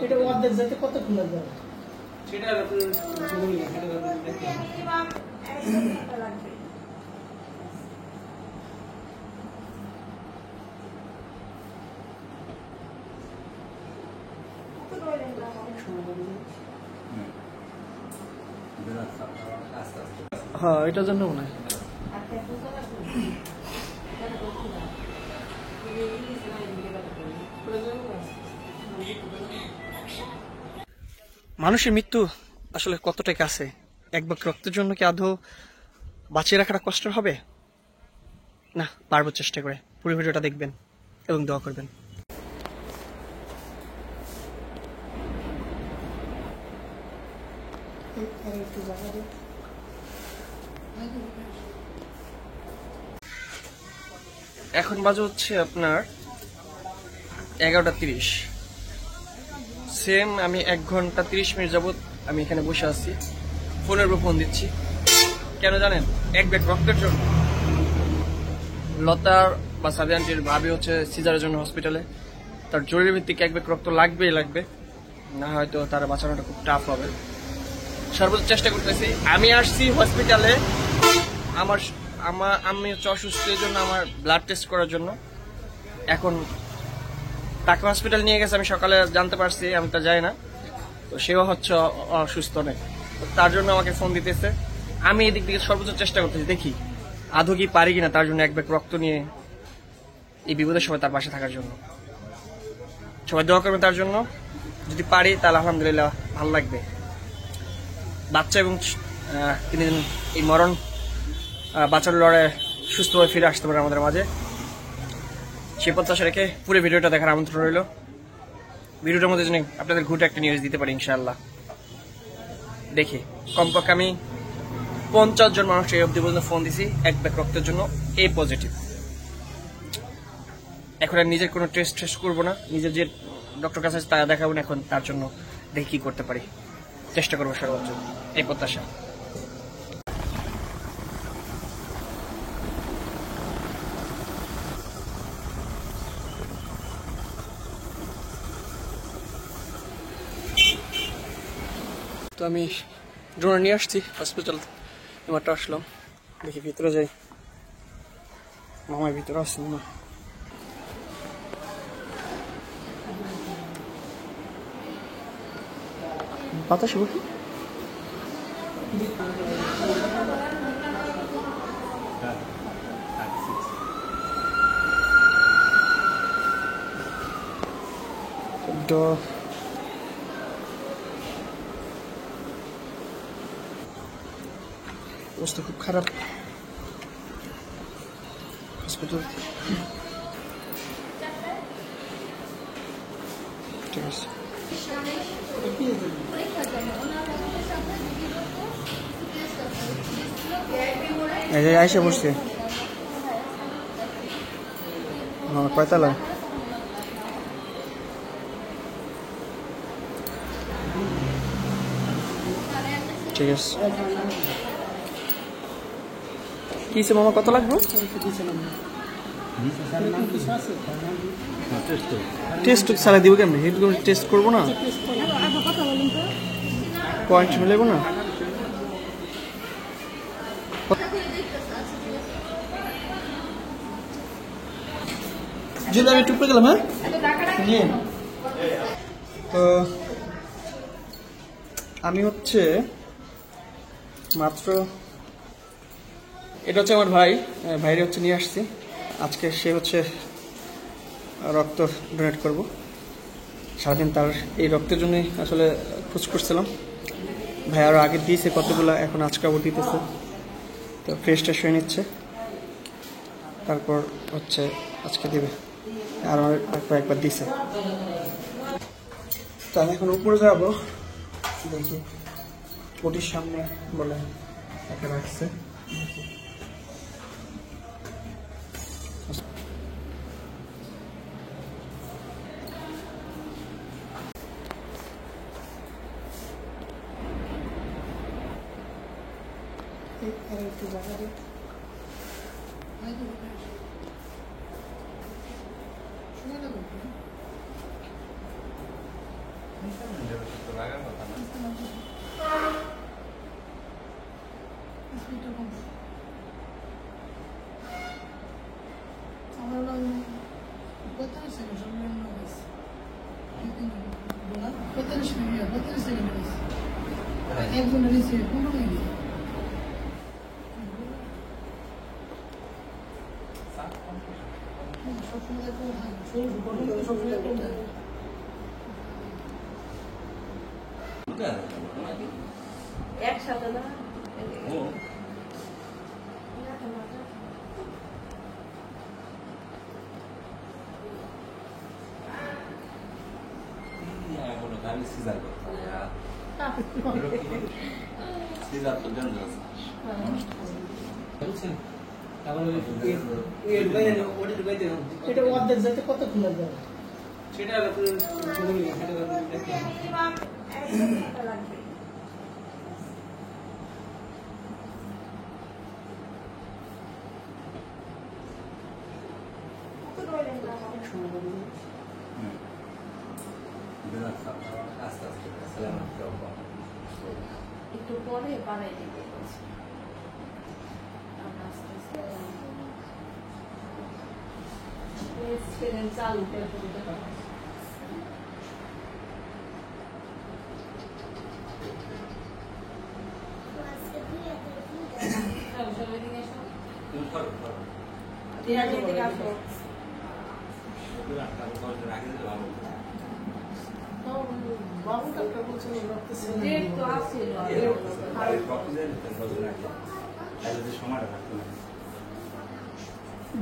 এটা অর্ধেক যেতে কতক্ষণ লাগবে? সেটা হ্যাঁ, এটার জন্য মনে হয় মানুষের মৃত্যু আসলে কতটা কাছে। এক বাক রক্তের জন্য কি আদৌ বাঁচিয়ে রাখাটা কষ্ট হবে না? পারবো, চেষ্টা করে। পুরো ভিডিওটা দেখবেন এবং দোয়া করবেন। এখন বাজে হচ্ছে আপনার 11:30। সেম আমি 1 ঘন্টা 30 মিনিট যাবত আমি এখানে বসে আছি, ফোনের উপর ফোন দিচ্ছি। কেন জানেন? এক ব্যাগ রক্তের জন্য। লতার বা সাবি আন্টির ভাবি হচ্ছে সিজারের জন্য হসপিটালে, তার জরুরি ভিত্তিক এক ব্যাগ রক্ত লাগবেই লাগবে, না হয়তো তার বাঁচানোটা খুব টাফ হবে। সর্বোচ্চ চেষ্টা করতেছি। আমি আসছি হসপিটালে আমি হচ্ছে অসুস্থ, এই জন্য আমার ব্লাড টেস্ট করার জন্য। এখন তাকে হসপিটাল নিয়ে গেছে, আমি সকালে জানতে পারছি, আমি তো যাই না, তো সেও হচ্ছে অসুস্থ নেই, তার জন্য আমাকে ফোন দিতেছে। আমি এদিক থেকে সর্বোচ্চ চেষ্টা করতেছি, দেখি আদৌ কি পারি কিনা তার জন্য এক ব্যাগ রক্ত নিয়ে এই বিপদের সময় তার পাশে থাকার জন্য। সবাই দোয়া করবেন তার জন্য। যদি পারি তাহলে আলহামদুলিল্লাহ ভালো লাগবে। বাচ্চা এবং তিনি এই মরণ বাঁচার লড়াইয়ে সুস্থভাবে ফিরে আসতে পারে আমাদের মাঝে, সে প্রত্যাশা রেখে পুরো ভিডিওটা দেখার আমন্ত্রণ রইল। ভিডিওটার মধ্যে জন্য আপনাদের ঘুরে একটা নিউজ দিতে পারি ইনশাআল্লাহ। দেখি কমপক্ষে আমি 50 জন মানুষ এই অবধি পর্যন্ত ফোন দিছি এক ব্যাগ রক্তের জন্য, এ পজিটিভ। এখন আর নিজের কোনো টেস্ট করবো না, নিজের যে ডক্টর কাছে তা দেখাবো না। এখন তার জন্য দেখি কি করতে পারি, চেষ্টা করবো সর্বোচ্চ, এই প্রত্যাশা। তো আমি ড্রোন নিয়ে আসছি হসপিটাল, এমারটা আসলাম। দেখি ভিতরে যাই, মামার ভিতরে আসছি না। বাতাসে বসি অবস্থা খুব খারাপ হসপিটাল। ঠিক আছে, আইসা বসছে। কয়তলা? ঠিক আছে, কি মামা কত লাগবে? টেস্ট সারা দিব কেমন? টেস্ট করবো না, পয়েন্ট মিলেব না। যদি আমি টুকরে গেলাম। হ্যাঁ, তো আমি হচ্ছে মাত্র, এটা হচ্ছে আমার ভাইরে হচ্ছে নিয়ে আসছি আজকে। সে হচ্ছে রক্ত ডোনেট করব। সারাদিন তার এই রক্তের জন্যই আসলে খোঁজ করছিলাম। ভাই আরও আগে দিয়েছে কতগুলো, এখন আজকে আবার দিতেছে। তো ফ্রেশটা শুয়ে নিচ্ছে, তারপর হচ্ছে আজকে দেবে। আর কয়েকবার দিছে। তো আমি এখন উপরে যাবো, দেখি ওটির সামনে বলে একে রাখছে। একটু জায়গা দিই। সময় লাগবে। একসাথে না এটা অর্ধেক যাতে কত খোলা যাবে সেটা একটু পরে বানাই দিব চালু করে দিতে পারবো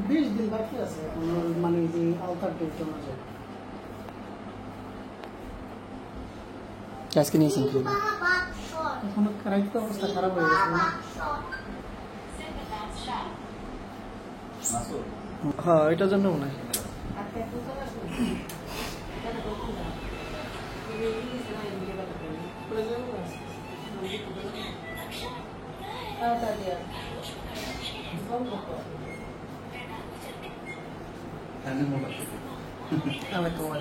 বিশ দিন বাকি আছে মানে যে আলতার ডেট অনুযায়ী আজকে নিয়েছেন এখন রাইট অবস্থা খারাপ হয়ে গেছে না হ্যাঁ এটার জন্য মনে হয় আমি তোমার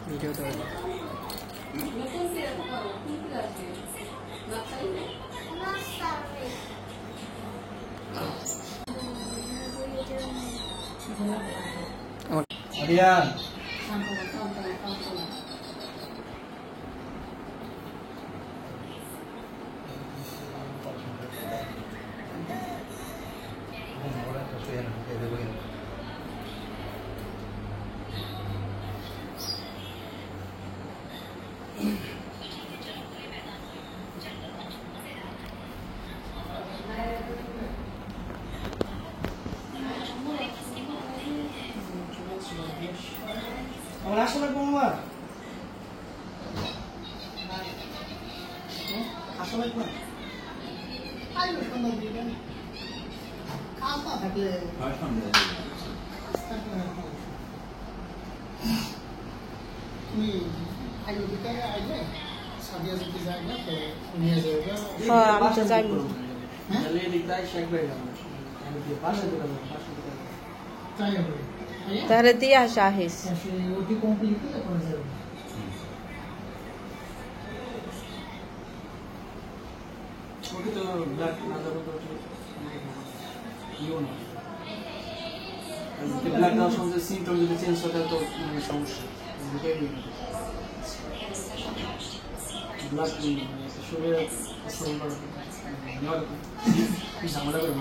ভিডিওটা রিয়ান আমার আসলে তোমার আসলে তোমার আইলো সুন্দর দিবেন কাজ না থাকলে তুমি আইলো বিকালে আইলে সাদিয়া যদি যায় না তো নিয়ে যাবে হ্যাঁ আমি তো জানি তাহলে দিকটাই শেখ হয়ে যাবে আমি দিয়ে পাশে দিলাম তাই হবে তাহলে দিয়ে আসা আহিস ওটি কমপ্লিট করে করে যাবে ওটি তো ব্ল্যাক না যাবে তো ইও না ব্ল্যাক না সঙ্গে সিমটম যদি চেঞ্জ হয় তাহলে তো সমস্যা ব্ল্যাক শরীরে ঝামেলা করে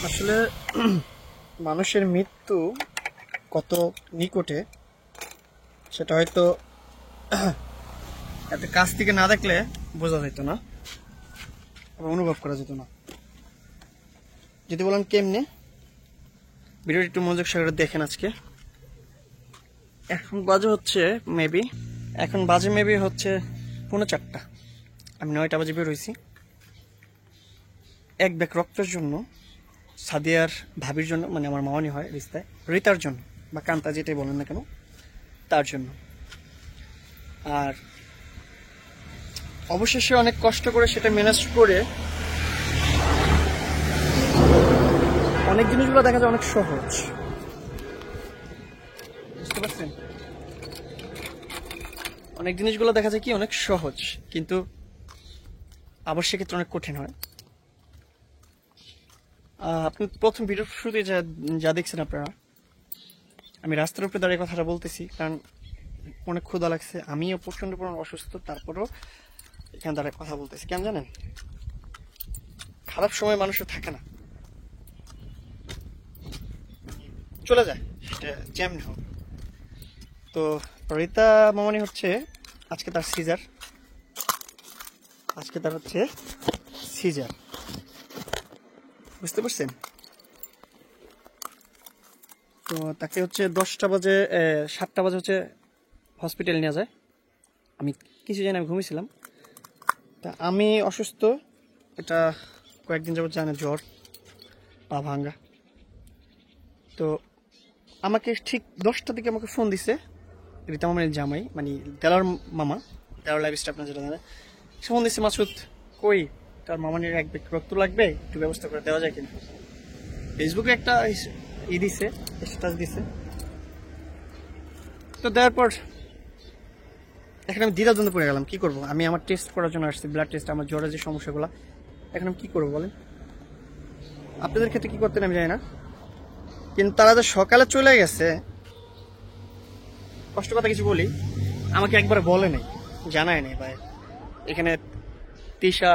আসলে মানুষের মৃত্যু কত নিকটে সেটা হয়তো একটা কাছ থেকে না দেখলে বোঝা যেত না বা অনুভব করা যেত না। যদি বলেন কেমনে, ভিডিওটি একটু মনোযোগ সহকারে দেখেন। আজকে এখন বাজে হচ্ছে মেবি 4:45। আমি 9টা বাজে বের হয়েছি এক ব্যাগ রক্তের জন্য, সাদিয়ার ভাবির জন্য, মানে আমার মামানি হয় রিস্তায়, রিতার জন্য বা কান্তা যেটাই বলেন না কেন তার জন্য। আর অবশেষে অনেক কষ্ট করে সেটা ম্যানেজ করে অনেক জিনিসগুলো দেখা যায় অনেক সহজ, বুঝতে পারছেন? অনেক জিনিসগুলো দেখা যায় কি অনেক সহজ, কিন্তু আবার সেক্ষেত্রে অনেক কঠিন হয়। আপনি প্রথম ভিডিওর শুরুতে যা দেখছেন আপনারা, আমি রাস্তার উপরে দাঁড়িয়ে কথাটা বলতেছি কারণ অনেক ক্ষুধা লাগছে, আমিও প্রচন্ড পরিমাণ অসুস্থ, তারপরও এখানে দাঁড়িয়ে কথা বলতেছি। কেন জানেন? খারাপ সময় মানুষের থাকে না, চলে যায়, সেটা যেমনি হোক। তো রীতা মামানি হচ্ছে আজকে তার সিজার, বুঝতে পারছেন? তো তাকে হচ্ছে 7টা বাজে হচ্ছে হসপিটাল নিয়ে যায়। আমি কিছু জানি, আমি ঘুমিয়েছিলাম। তা আমি অসুস্থ, এটা কয়েকদিন যাবত জানে, জ্বর, পা ভাঙ্গা। তো আমাকে ঠিক 10টার দিকে আমাকে ফোন দিছে রীতা মামার জামাই, মানে দেলার মামা, দেলার লাইফস্টাইল আপনার যেটা জানে, সে ফোন দিচ্ছে, মাসুদ কই, তার মামানির এক ব্যক্তি রক্ত লাগবে, একটু ব্যবস্থা করে দেওয়া যায় কিনা। ফেসবুকে একটা দিছে, স্ট্যাটাস দিছে। তো দেওয়ার পর এখন আমি দ্বিধাদ্বন্দ্ব পড়ে গেলাম, কি করবো। আমি আমার টেস্ট করার জন্য আসছি, ব্লাড টেস্ট, আমার জ্বরের যে সমস্যাগুলো, এখন আমি কি করবো বলেন? আপনাদের ক্ষেত্রে কি করতেন আমি জানি না, কিন্তু তারা যে সকালে চলে গেছে, কষ্ট কথা কিছু বলি, আমাকে একবার বলে নাই, জানায় নেই ভাই। এখানে তিশা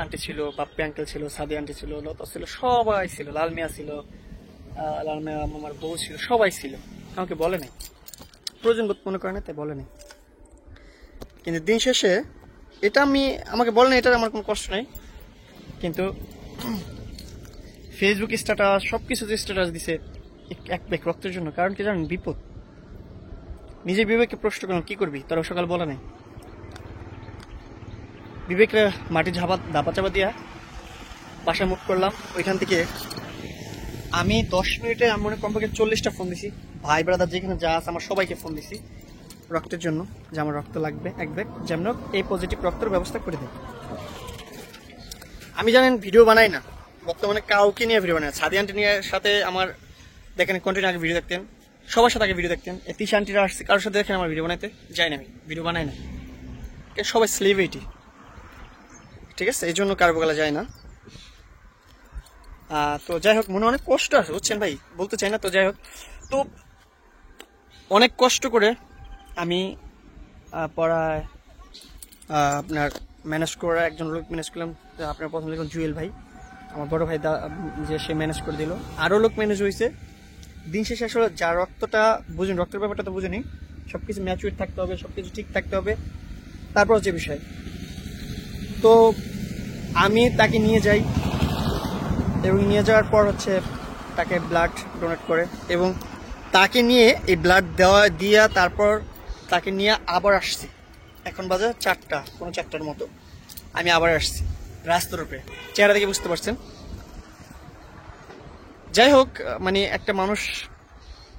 আন্টি ছিল, বাপ্পি আঙ্কেল ছিল, সাদি আন্টি ছিল, লতা ছিল, সবাই ছিল, লালমিয়া ছিল, লালমিয়া আমার বউ ছিল, সবাই ছিল, আমাকে বলে নাই, প্রয়োজন বোধ মনে করে না, তাই বলে নাই। কিন্তু দিন শেষে এটা আমাকে বলে না, এটার আমার কোনো কষ্ট নাই, কিন্তু ফেসবুক স্ট্যাটাস, সবকিছুতে স্ট্যাটাস দিছে এক ব্যাগ রক্তের জন্য। কারণ কি জানেন? বিপদ। নিজের বিবেককে প্রশ্ন করলাম, কি করবি, তোরা সকাল বলা নাই। বিবেকরা মাটি ধাপা চাপা দিয়া বাসায় মুখ করলাম। ওইখান থেকে আমি 10 মিনিটে মনে কমপক্ষে 40টা ফোন দিছি, ভাই ব্রাদার যেখানে যা আছে আমার সবাইকে ফোন দিছি রক্তের জন্য, যে আমার রক্ত লাগবে এক ব্যাগ, যেমন এই পজিটিভ রক্তের ব্যবস্থা করে দেয়। আমি জানেন ভিডিও বানাই না, বর্তমানে কাউকে নিয়ে ভিডিও বানাই না। সাদি আন্টি নিয়ে সাথে আমার দেখেন কন্টিনিউ আগে ভিডিও দেখতেন, সবার সাথে আগে ভিডিও দেখতেন। তিশা আন্টিরা আসছে, কারোর সাথে দেখেন আমার ভিডিও বানাইতে যাই না, আমি ভিডিও বানাই না, সবাই সেলিব্রিটি, ঠিক আছে, এই জন্য কারো বলা যায় না। তো যাই হোক, মনে অনেক কষ্ট আছে, বুঝছেন ভাই, বলতে চাই না। তো যাই হোক, তো অনেক কষ্ট করে আমি পড়ায় আপনার ম্যানেজ করে একজন লোক ম্যানেজ করলাম। আপনার প্রথম দেখুন জুয়েল ভাই, আমার বড় ভাই, যে সে ম্যানেজ করে দিল, আরও লোক ম্যানেজ হয়েছে। দিন শেষে আসলে যা রক্তটা বুঝুন, রক্তের ব্যাপারটা তো বুঝেনি, সবকিছু ম্যাচুর থাকতে হবে, সবকিছু ঠিক থাকতে হবে, তারপর যে বিষয়। তো আমি তাকে নিয়ে যাই, এবং নিয়ে যাওয়ার পর হচ্ছে তাকে ব্লাড ডোনেট করে, এবং তাকে নিয়ে এই ব্লাড দিয়া তারপর তাকে নিয়ে আবার আসছি। এখন বাজে 4টা, কোনো 4টার মতো, আমি আবার আসছি রাস্তার উপরে, চেহারা দেখে বুঝতে পারছেন। যাই হোক, মানে একটা মানুষ,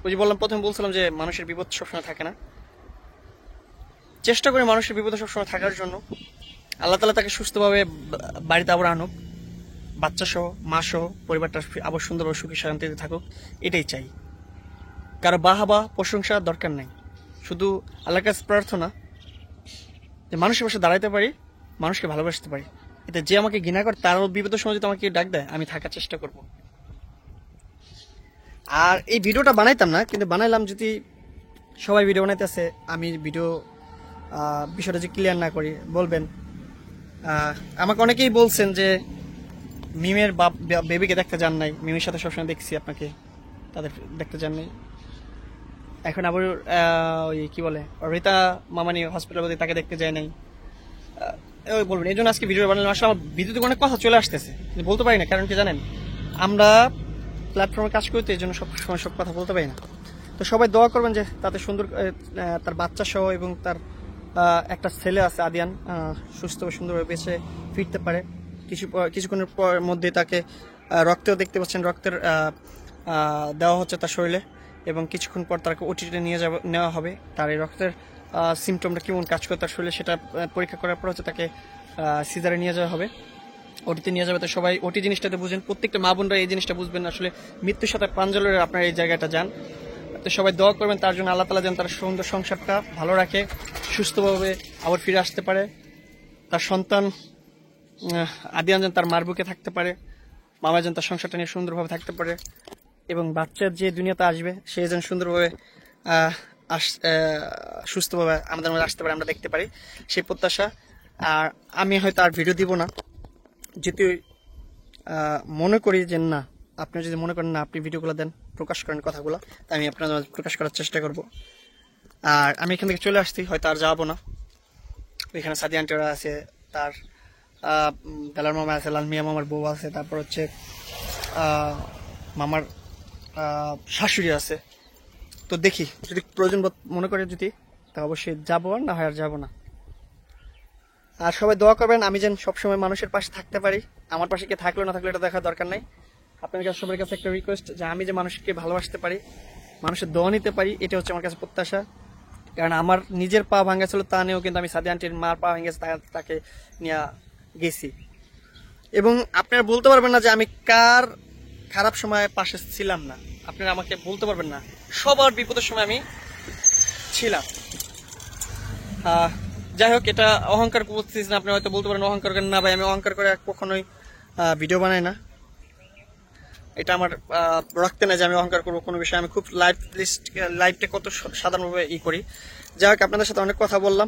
ওই যে প্রথমে বলছিলাম যে মানুষের বিপদ সবসময় থাকে না, চেষ্টা করি মানুষের বিপদে সবসময় থাকার জন্য। আল্লাহ তাআলা তাকে সুস্থভাবে বাড়িতে আবার আনুক, বাচ্চা সহ, মা সহ, পরিবারটা আবার সুন্দরভাবে সুখী শান্তিতে থাকুক, এটাই চাই। কারো বাহাবা প্রশংসা দরকার নাই, শুধু আল্লাহর কাছে প্রার্থনা যে মানুষের পাশে দাঁড়াইতে পারি, মানুষকে ভালোবাসতে পারি। এতে যে আমাকে ঘৃণা করে, তারও বিপদের সময় যদি আমাকে ডাক দেয়, আমি থাকার চেষ্টা করব। আর এই ভিডিওটা বানাইতাম না, কিন্তু বানাইলাম, যদি সবাই ভিডিও বানাইতেছে, আমি ভিডিও বিষয়টা যে ক্লিয়ার না করি, বলবেন। আমাকে অনেকেই বলছেন যে মিমের বেবিকে দেখতে যান নাই, মিমের সাথে সবসময় দেখছি আপনাকে, তাদের দেখতে যান নাই। এখন আবার ওই কি বলে, রীতা মামানি হসপিটাল, তাকে দেখতে যায় নাই, ওই বলবেন। এই জন্য আজকে ভিডিও বানালাম। আসলে আমার ভিডিওতে অনেক কথা চলে আসতেছে, কিন্তু বলতে পারি না, কারণ কি জানেন, আমরা প্ল্যাটফর্মে কাজ করতে, এই জন্য সব সময় সব কথা বলতে পারি না। তো সবাই দোয়া করবেন যে তাতে সুন্দর, তার বাচ্চা সহ এবং তার একটা ছেলে আছে আদিয়ান, সুস্থভাবে সুন্দরভাবে বেঁচে ফিরতে পারে। কিছুক্ষণের মধ্যে তাকে রক্তেও দেখতে পাচ্ছেন, রক্তের দেওয়া হচ্ছে তার শরীরে, এবং কিছুক্ষণ পর তাকে ওটিতে নেওয়া হবে। তার এই রক্তের সিমটমটা কেমন কাজ করে তার শরীরে, সেটা পরীক্ষা করার পর হচ্ছে তাকে সিজারে নিয়ে যাওয়া হবে। ওটিতে নিয়ে যাবে। তো সবাই ওটি জিনিসটাতে বুঝেন, প্রত্যেকটা মা বোনরা এই জিনিসটা বুঝবেন, আসলে মৃত্যুর সাথে প্রাঞ্জলের আপনার এই জায়গাটা যান। তো সবাই দোয়া করবেন তার জন্য, আল্লাহ তাআলা যেন তার সুন্দর সংসারটা ভালো রাখে, সুস্থভাবে আবার ফিরে আসতে পারে, তার সন্তান আদিয়ান যেন তার মার বুকে থাকতে পারে, মামা যেন তার সংসারটা নিয়ে সুন্দরভাবে থাকতে পারে, এবং বাচ্চা যে দুনিয়াতে আসবে সে যেন সুন্দরভাবে সুস্থভাবে আমাদের মধ্যে আসতে পারে, আমরা দেখতে পারি, সেই প্রত্যাশা। আর আমি হয়তো আর ভিডিও দিব না, যেহেতু মনে করি যে না, আপনি যদি মনে করেন না আপনি ভিডিওগুলো দেন, প্রকাশ করেন কথাগুলো, তাই আমি আপনার মাঝে প্রকাশ করার চেষ্টা করব। আর আমি এখান থেকে চলে আসছি, হয়তো আর যাবো না। এখানে সাদি আন্টিরা আছে, তার বেলার মামা আছে, লাল মিয়া মামার বউ আছে, তারপর হচ্ছে মামার শাশুড়ি আছে। তো দেখি যদি প্রয়োজন মনে করে যদি, তা অবশ্যই যাবো, আর না হয় আর যাবো না। আর সবাই দোয়া করবেন আমি যেন সবসময় মানুষের পাশে থাকতে পারি। আমার পাশে কে থাকলো না থাকলো এটা দেখার দরকার নাই। আপনাদের কাছে সবার কাছে একটা রিকোয়েস্ট যে আমি যে মানুষকে ভালোবাসতে পারি, মানুষের দোয়া নিতে পারি, এটা হচ্ছে আমার কাছে প্রত্যাশা। কারণ আমার নিজের পা ভাঙা ছিল, তা নিয়েও কিন্তু আমি সাদি আন্টির মার পা ভেঙেছে, তাকে নিয়ে গেছি। এবং আপনারা বলতে পারবেন না যে আমি কার খারাপ সময় পাশে ছিলাম না, আপনারা আমাকে বলতে পারবেন না, সবার বিপদের সময় আমি ছিলাম। যাই হোক, এটা অহংকার করতেছি না, আপনি হয়তো বলতে পারেন অহংকার করেন, না ভাই আমি অহংকার করে কখনোই ভিডিও বানাই না, এটা আমার রক্তে না যে আমি অহংকার করবো কোনো বিষয়ে। আমি খুব লাইফটা কত সাধারণভাবে করি। যাই হোক, আপনাদের সাথে অনেক কথা বললাম,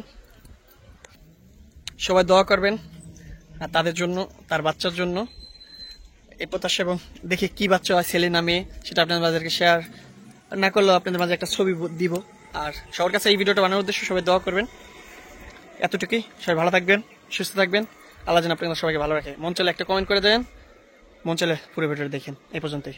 সবাই দোয়া করবেন আর তাদের জন্য, তার বাচ্চার জন্য এই প্রত্যাশা। এবং দেখি কি বাচ্চা হয়, ছেলে না মেয়ে, সেটা আপনাদের মাঝে শেয়ার না করলেও আপনাদের মাঝে একটা ছবি দিব। আর সবার কাছে এই ভিডিওটা বানানোর উদ্দেশ্যে সবাই দোয়া করবেন, এতটুকুই। সবাই ভালো থাকবেন, সুস্থ থাকবেন, আল্লাহ যেন আপনাদের সবাইকে ভালো রাখে। মন চলে একটা কমেন্ট করে দেন, মন চলে পুরো ভিডিওটা দেখেন। এই পর্যন্তই।